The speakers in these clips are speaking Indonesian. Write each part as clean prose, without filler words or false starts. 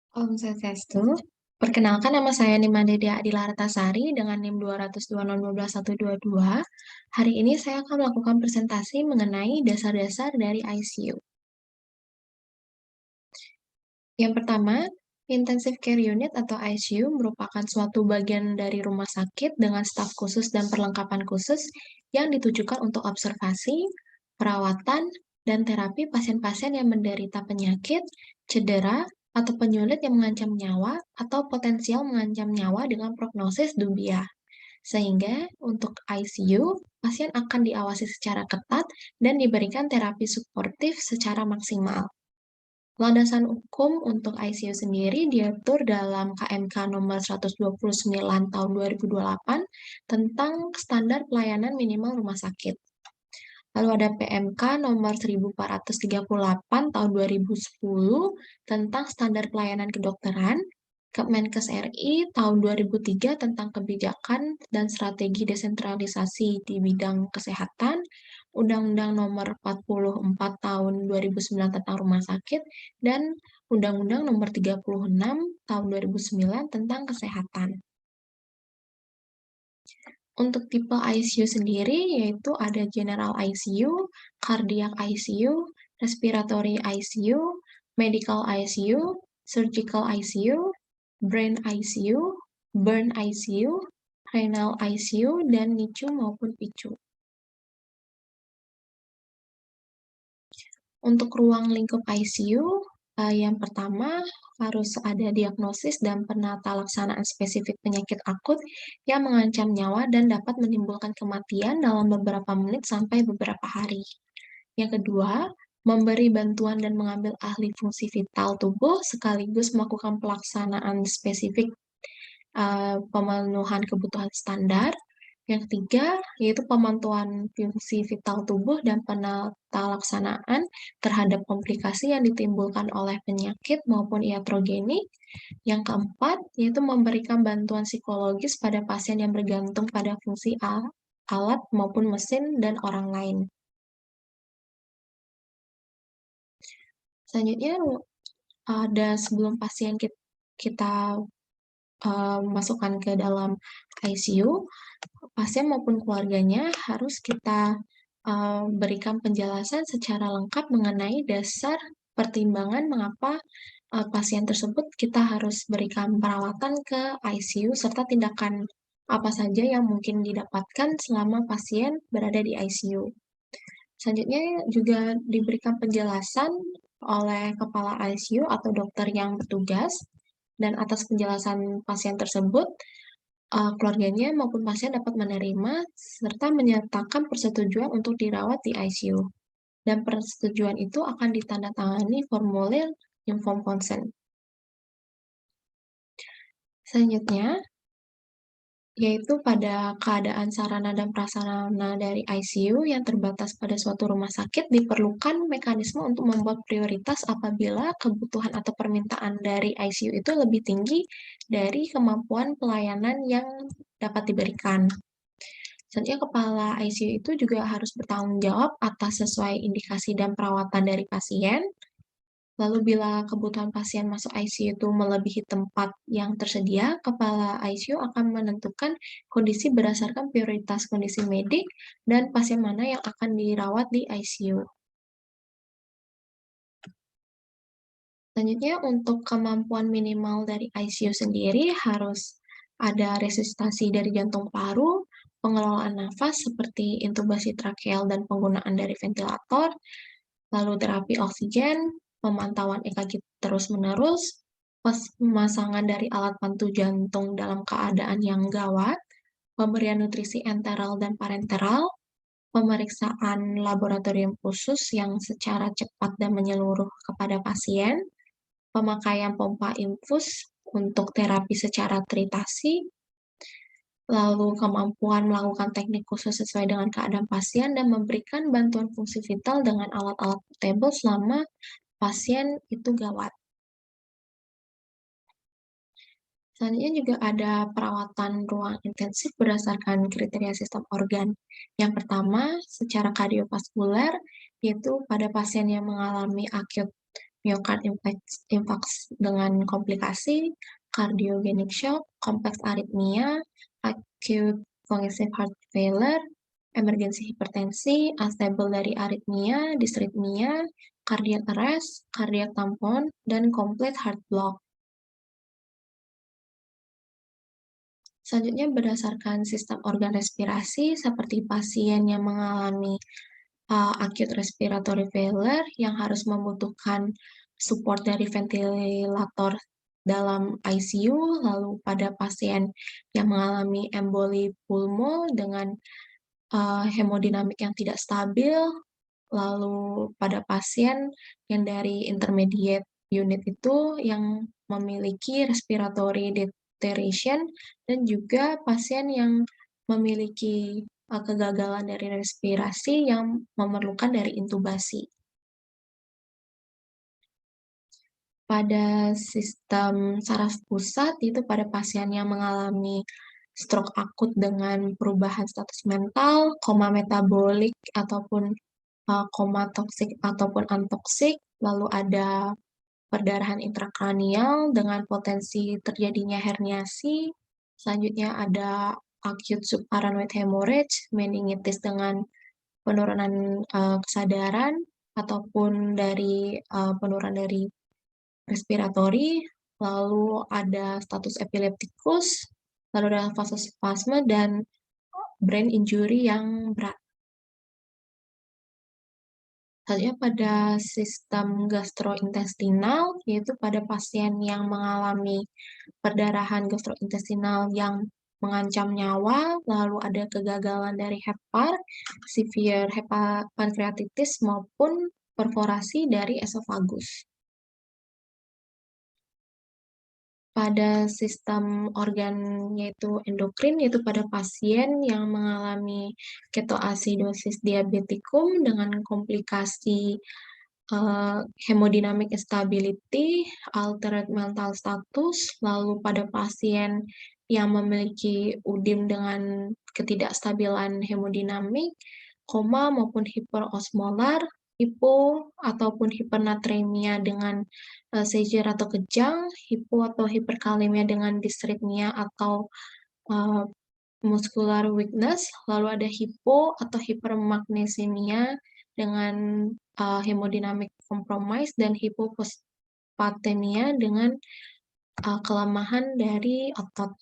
Om Swastiastu. Perkenalkan nama saya Nimadedia Adilartasari dengan NIM 202012122. Hari ini saya akan melakukan presentasi mengenai dasar-dasar dari ICU. Yang pertama, Intensive Care Unit atau ICU merupakan suatu bagian dari rumah sakit dengan staf khusus dan perlengkapan khusus yang ditujukan untuk observasi, perawatan, dan terapi pasien-pasien yang menderita penyakit, cedera, atau penyulit yang mengancam nyawa atau potensial mengancam nyawa dengan prognosis dubiah. Sehingga untuk ICU, pasien akan diawasi secara ketat dan diberikan terapi suportif secara maksimal. Landasan hukum untuk ICU sendiri diatur dalam KMK nomor 129 tahun 2028 tentang standar pelayanan minimal rumah sakit. Lalu ada PMK nomor 1438 tahun 2010 tentang standar pelayanan kedokteran, Kemenkes RI tahun 2003 tentang kebijakan dan strategi desentralisasi di bidang kesehatan, Undang-Undang nomor 44 tahun 2009 tentang rumah sakit, dan Undang-Undang nomor 36 tahun 2009 tentang kesehatan. Untuk tipe ICU sendiri, yaitu ada General ICU, Cardiac ICU, Respiratory ICU, Medical ICU, Surgical ICU, Brain ICU, Burn ICU, Renal ICU, dan NICU maupun PICU. Untuk ruang lingkup ICU, yang pertama harus ada diagnosis dan penata laksanaan spesifik penyakit akut yang mengancam nyawa dan dapat menimbulkan kematian dalam beberapa menit sampai beberapa hari. Yang kedua, memberi bantuan dan mengambil ahli fungsi vital tubuh sekaligus melakukan pelaksanaan spesifik pemenuhan kebutuhan standar. Yang ketiga, yaitu pemantauan fungsi vital tubuh dan penata laksanaan terhadap komplikasi yang ditimbulkan oleh penyakit maupun iatrogeni. Yang keempat, yaitu memberikan bantuan psikologis pada pasien yang bergantung pada fungsi alat maupun mesin dan orang lain. Selanjutnya, ada sebelum pasien kita masukkan ke dalam ICU, pasien maupun keluarganya harus kita berikan penjelasan secara lengkap mengenai dasar pertimbangan mengapa pasien tersebut kita harus berikan perawatan ke ICU serta tindakan apa saja yang mungkin didapatkan selama pasien berada di ICU. Selanjutnya juga diberikan penjelasan oleh kepala ICU atau dokter yang bertugas, dan atas penjelasan pasien tersebut, keluarganya maupun pasien dapat menerima serta menyatakan persetujuan untuk dirawat di ICU. Dan persetujuan itu akan ditandatangani formulir informed consent. Selanjutnya, yaitu pada keadaan sarana dan prasarana dari ICU yang terbatas pada suatu rumah sakit, diperlukan mekanisme untuk membuat prioritas apabila kebutuhan atau permintaan dari ICU itu lebih tinggi dari kemampuan pelayanan yang dapat diberikan. Selanjutnya, kepala ICU itu juga harus bertanggung jawab atas sesuai indikasi dan perawatan dari pasien. Lalu bila kebutuhan pasien masuk ICU itu melebihi tempat yang tersedia, kepala ICU akan menentukan kondisi berdasarkan prioritas kondisi medik dan pasien mana yang akan dirawat di ICU. Selanjutnya, untuk kemampuan minimal dari ICU sendiri harus ada resusitasi dari jantung paru, pengelolaan nafas seperti intubasi trakeal dan penggunaan dari ventilator, lalu terapi oksigen, pemantauan EKG terus-menerus, pemasangan dari alat bantu jantung dalam keadaan yang gawat, pemberian nutrisi enteral dan parenteral, pemeriksaan laboratorium khusus yang secara cepat dan menyeluruh kepada pasien, pemakaian pompa infus untuk terapi secara tritasi, lalu kemampuan melakukan teknik khusus sesuai dengan keadaan pasien, dan memberikan bantuan fungsi vital dengan alat-alat portable selama pasien itu gawat. Selanjutnya juga ada perawatan ruang intensif berdasarkan kriteria sistem organ. Yang pertama, secara kardiovaskuler, yaitu pada pasien yang mengalami acute myocard infarksi dengan komplikasi, cardiogenic shock, kompleks aritmia, acute congestive heart failure, emergensi hipertensi, unstable dari aritmia, dysrhythmia, cardiac arrest, cardiac tampon, dan complete heart block. Selanjutnya berdasarkan sistem organ respirasi seperti pasien yang mengalami acute respiratory failure yang harus membutuhkan support dari ventilator dalam ICU, lalu pada pasien yang mengalami emboli pulmo dengan hemodinamik yang tidak stabil, lalu pada pasien yang dari intermediate unit itu yang memiliki respiratory deterioration, dan juga pasien yang memiliki kegagalan dari respirasi yang memerlukan dari intubasi. Pada sistem saraf pusat, itu pada pasien yang mengalami stroke akut dengan perubahan status mental, koma metabolik, ataupun koma toksik ataupun antoksik, lalu ada perdarahan intrakranial dengan potensi terjadinya herniasi, selanjutnya ada acute subarachnoid hemorrhage, meningitis dengan penurunan kesadaran, ataupun dari penurunan dari respiratori, lalu ada status epileptikus, lalu ada vasospasme, dan brain injury yang berat. Selanjutnya pada sistem gastrointestinal, yaitu pada pasien yang mengalami perdarahan gastrointestinal yang mengancam nyawa, lalu ada kegagalan dari hepar, severe pankreatitis, maupun perforasi dari esofagus. Pada sistem organ yaitu endokrin, yaitu pada pasien yang mengalami ketoacidosis diabetikum dengan komplikasi hemodynamic instability, altered mental status, lalu pada pasien yang memiliki UDIM dengan ketidakstabilan hemodinamik, koma maupun hiperosmolar, hipo ataupun hipernatremia dengan seizure atau kejang, hipo atau hiperkalemia dengan dysrhythmia atau muscular weakness, lalu ada hipo atau hipermagnesemia dengan hemodynamic compromise, dan hipofosfatemia dengan kelemahan dari otot.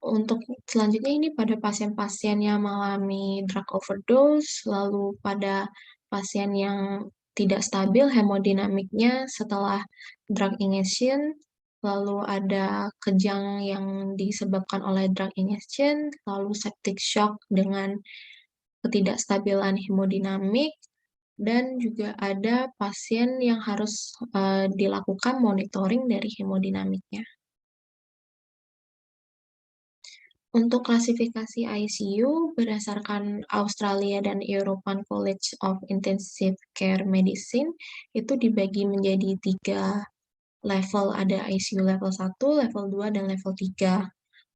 Untuk selanjutnya ini pada pasien-pasien yang mengalami drug overdose, lalu pada pasien yang tidak stabil hemodinamiknya setelah drug ingestion, lalu ada kejang yang disebabkan oleh drug ingestion, lalu septic shock dengan ketidakstabilan hemodinamik, dan juga ada pasien yang harus dilakukan monitoring dari hemodinamiknya. Untuk klasifikasi ICU berdasarkan Australia dan European College of Intensive Care Medicine itu dibagi menjadi 3 level, ada ICU level 1, level 2, dan level 3.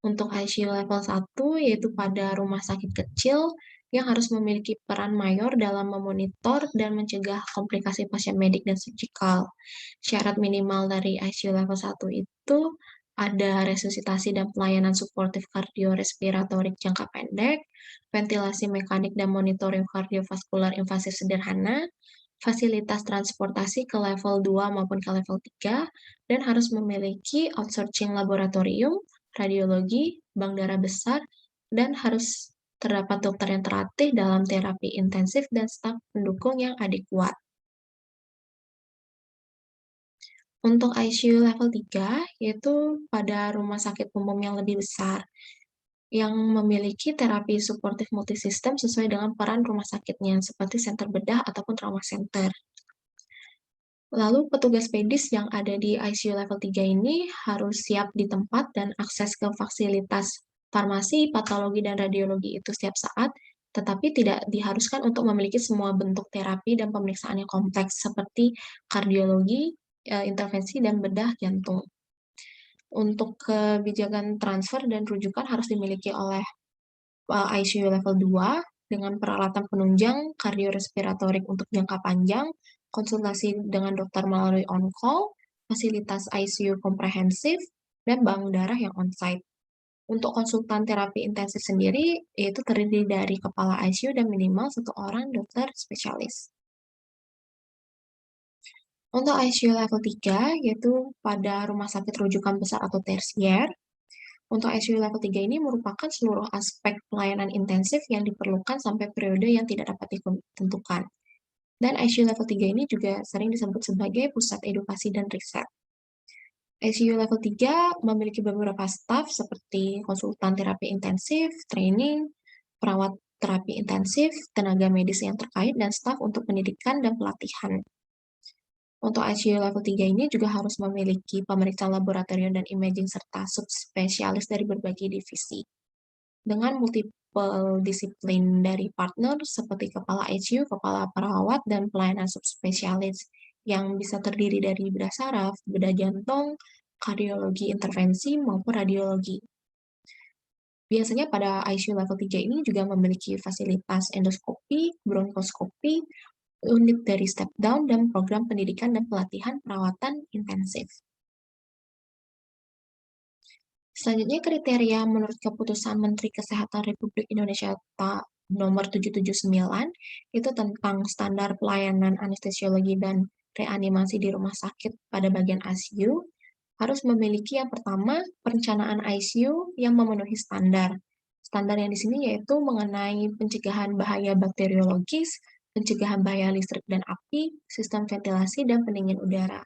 Untuk ICU level 1 yaitu pada rumah sakit kecil yang harus memiliki peran mayor dalam memonitor dan mencegah komplikasi pasien medik dan surgical. Syarat minimal dari ICU level 1 itu ada resusitasi dan pelayanan suportif kardiorespiratorik jangka pendek, ventilasi mekanik dan monitoring kardiovaskular invasif sederhana, fasilitas transportasi ke level 2 maupun ke level 3, dan harus memiliki outsourcing laboratorium, radiologi, bank darah besar, dan harus terdapat dokter yang terlatih dalam terapi intensif dan staf pendukung yang adekuat. Untuk ICU level 3, yaitu pada rumah sakit umum yang lebih besar, yang memiliki terapi suportif multisistem sesuai dengan peran rumah sakitnya, seperti center bedah ataupun trauma center. Lalu petugas medis yang ada di ICU level 3 ini harus siap di tempat dan akses ke fasilitas farmasi, patologi, dan radiologi itu setiap saat, tetapi tidak diharuskan untuk memiliki semua bentuk terapi dan pemeriksaan yang kompleks seperti kardiologi, intervensi, dan bedah jantung. Untuk kebijakan transfer dan rujukan harus dimiliki oleh ICU level 2 dengan peralatan penunjang kardiorespiratorik untuk jangka panjang, konsultasi dengan dokter melalui on-call, fasilitas ICU komprehensif, dan bank darah yang on-site. Untuk konsultan terapi intensif sendiri, yaitu terdiri dari kepala ICU dan minimal satu orang dokter spesialis. Untuk ICU level 3, yaitu pada rumah sakit rujukan besar atau tersier, untuk ICU level 3 ini merupakan seluruh aspek pelayanan intensif yang diperlukan sampai periode yang tidak dapat ditentukan. Dan ICU level 3 ini juga sering disebut sebagai pusat edukasi dan riset. ICU level 3 memiliki beberapa staf seperti konsultan terapi intensif, training, perawat terapi intensif, tenaga medis yang terkait, dan staf untuk pendidikan dan pelatihan. Untuk ICU level 3 ini juga harus memiliki pemeriksa laboratorium dan imaging serta subspesialis dari berbagai divisi. Dengan multiple disiplin dari partner seperti kepala ICU, kepala perawat, dan pelayanan subspesialis yang bisa terdiri dari bedah saraf, bedah jantung, kardiologi intervensi, maupun radiologi. Biasanya pada ICU level 3 ini juga memiliki fasilitas endoskopi, bronkoskopi, unit dari step down, dan program pendidikan dan pelatihan perawatan intensif. Selanjutnya kriteria menurut Keputusan Menteri Kesehatan Republik Indonesia nomor 779 itu tentang standar pelayanan anestesiologi dan reanimasi di rumah sakit pada bagian ICU harus memiliki yang pertama perencanaan ICU yang memenuhi standar. Standar yang di sini yaitu mengenai pencegahan bahaya bakteriologis, pencegahan bahaya listrik dan api, sistem ventilasi dan pendingin udara.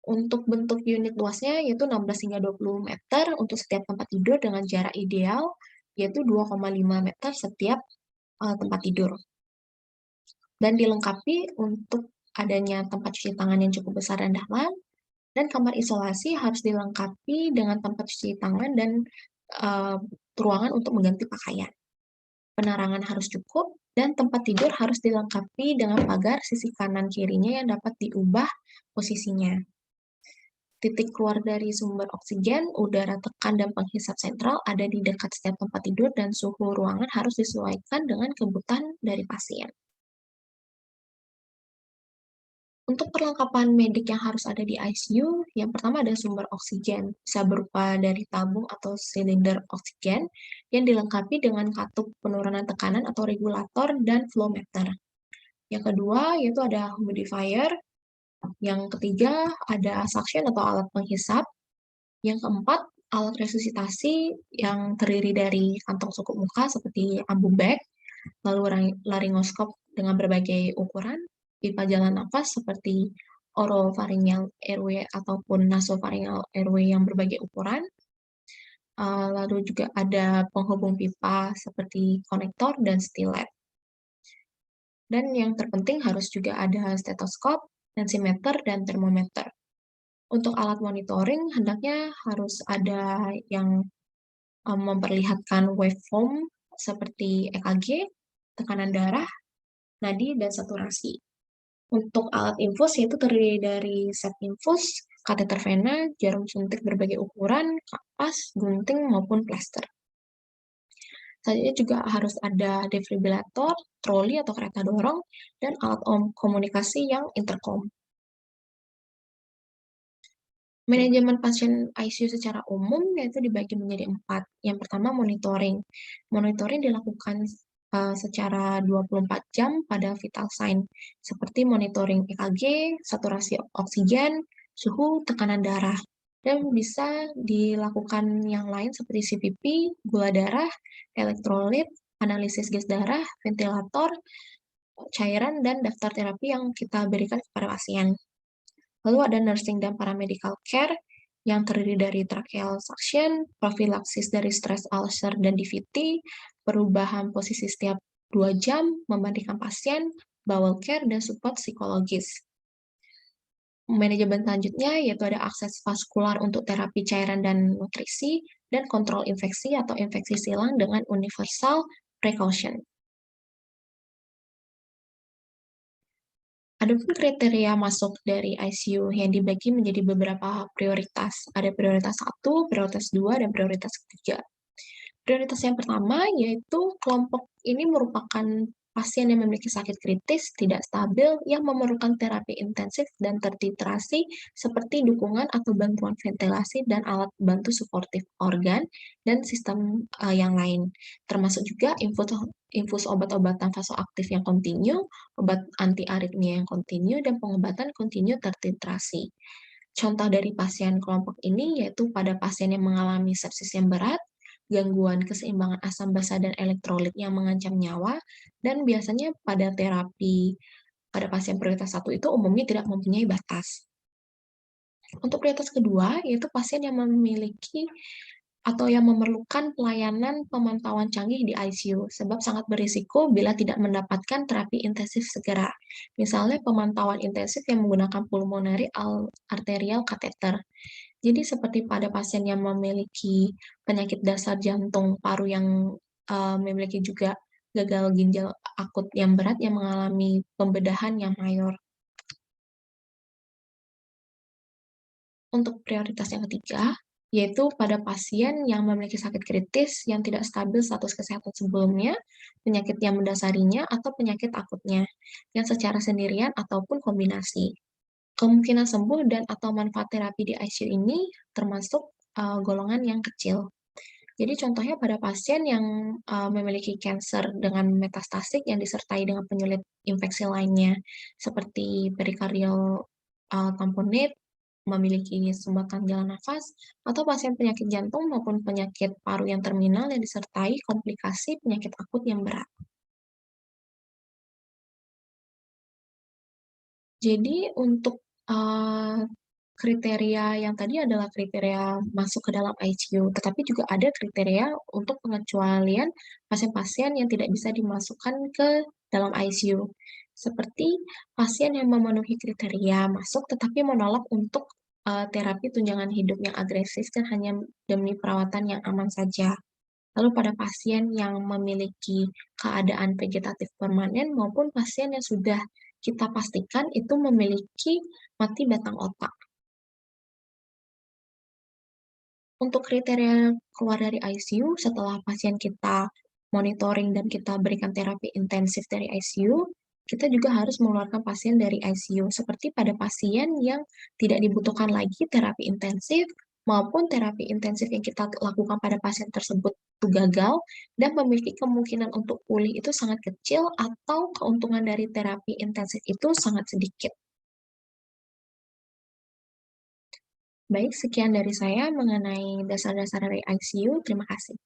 Untuk bentuk unit luasnya yaitu 16 hingga 20 meter untuk setiap tempat tidur dengan jarak ideal yaitu 2,5 meter setiap tempat tidur. Dan dilengkapi untuk adanya tempat cuci tangan yang cukup besar dan dalam, dan kamar isolasi harus dilengkapi dengan tempat cuci tangan dan ruangan untuk mengganti pakaian. Penerangan harus cukup, dan tempat tidur harus dilengkapi dengan pagar sisi kanan kirinya yang dapat diubah posisinya. Titik keluar dari sumber oksigen, udara tekan, dan penghisap sentral ada di dekat setiap tempat tidur dan suhu ruangan harus disesuaikan dengan kebutuhan dari pasien. Untuk perlengkapan medik yang harus ada di ICU, yang pertama ada sumber oksigen, bisa berupa dari tabung atau silinder oksigen yang dilengkapi dengan katup penurunan tekanan atau regulator dan flow meter. Yang kedua, yaitu ada humidifier. Yang ketiga, ada suction atau alat penghisap. Yang keempat, alat resusitasi yang terdiri dari kantong suku muka seperti ambu bag, lalu laringoskop dengan berbagai ukuran, pipa jalan nafas seperti oropharyngeal airway ataupun nasopharyngeal airway yang berbagai ukuran, lalu juga ada penghubung pipa seperti konektor dan stilet. Dan yang terpenting harus juga ada stetoskop, tensimeter, dan termometer. Untuk alat monitoring, hendaknya harus ada yang memperlihatkan waveform seperti EKG, tekanan darah, nadi, dan saturasi. Untuk alat infus yaitu terdiri dari set infus, kateter vena, jarum suntik berbagai ukuran, kapas, gunting, maupun plester. Selanjutnya juga harus ada defibrilator, troli atau kereta dorong, dan alat komunikasi yang intercom. Manajemen pasien ICU secara umum yaitu dibagi menjadi 4. Yang pertama monitoring. Monitoring dilakukan secara 24 jam pada vital sign, seperti monitoring EKG, saturasi oksigen, suhu, tekanan darah. Dan bisa dilakukan yang lain seperti CPP, gula darah, elektrolit, analisis gas darah, ventilator, cairan, dan daftar terapi yang kita berikan kepada pasien. Lalu ada nursing dan paramedical care yang terdiri dari tracheal suction, profilaksis dari stress ulcer dan DVT, perubahan posisi setiap 2 jam, memandikan pasien, bowel care, dan support psikologis. Manajemen selanjutnya yaitu ada akses vaskular untuk terapi cairan dan nutrisi, dan kontrol infeksi atau infeksi silang dengan universal precaution. Adapun kriteria masuk dari ICU yang dibagi menjadi beberapa prioritas. Ada prioritas 1, prioritas 2, dan prioritas 3. Prioritas yang pertama yaitu kelompok ini merupakan pasien yang memiliki sakit kritis, tidak stabil, yang memerlukan terapi intensif dan tertitrasi seperti dukungan atau bantuan ventilasi dan alat bantu suportif organ dan sistem yang lain. Termasuk juga infus obat-obatan vasoaktif yang kontinu, obat anti aritmia yang kontinu, dan pengobatan kontinu tertitrasi. Contoh dari pasien kelompok ini yaitu pada pasien yang mengalami sepsis yang berat, gangguan keseimbangan asam basa dan elektrolit yang mengancam nyawa, dan biasanya pada terapi pada pasien prioritas 1 itu umumnya tidak mempunyai batas. Untuk prioritas kedua, yaitu pasien yang memiliki atau yang memerlukan pelayanan pemantauan canggih di ICU, sebab sangat berisiko bila tidak mendapatkan terapi intensif segera. Misalnya pemantauan intensif yang menggunakan pulmonary arterial catheter. Jadi seperti pada pasien yang memiliki penyakit dasar jantung paru yang memiliki juga gagal ginjal akut yang berat yang mengalami pembedahan yang mayor. Untuk prioritas yang ketiga, yaitu pada pasien yang memiliki sakit kritis yang tidak stabil status kesehatan sebelumnya, penyakit yang mendasarinya, atau penyakit akutnya, yang secara sendirian ataupun kombinasi. Kemungkinan sembuh dan atau manfaat terapi di ICU ini termasuk golongan yang kecil. Jadi contohnya pada pasien yang memiliki kanker dengan metastasik yang disertai dengan penyulit infeksi lainnya, seperti perikardial tamponade, memiliki sumbatan jalan nafas, atau pasien penyakit jantung maupun penyakit paru yang terminal yang disertai komplikasi penyakit akut yang berat. Jadi untuk, kriteria yang tadi adalah kriteria masuk ke dalam ICU, tetapi juga ada kriteria untuk pengecualian pasien-pasien yang tidak bisa dimasukkan ke dalam ICU. Seperti pasien yang memenuhi kriteria masuk tetapi menolak untuk, terapi tunjangan hidup yang agresif dan hanya demi perawatan yang aman saja. Lalu pada pasien yang memiliki keadaan vegetatif permanen maupun pasien yang sudah kita pastikan itu memiliki mati batang otak. Untuk kriteria keluar dari ICU setelah pasien kita monitoring dan kita berikan terapi intensif dari ICU, kita juga harus mengeluarkan pasien dari ICU, seperti pada pasien yang tidak dibutuhkan lagi terapi intensif maupun terapi intensif yang kita lakukan pada pasien tersebut itu gagal dan memiliki kemungkinan untuk pulih itu sangat kecil atau keuntungan dari terapi intensif itu sangat sedikit. Baik, sekian dari saya mengenai dasar-dasar dari ICU. Terima kasih.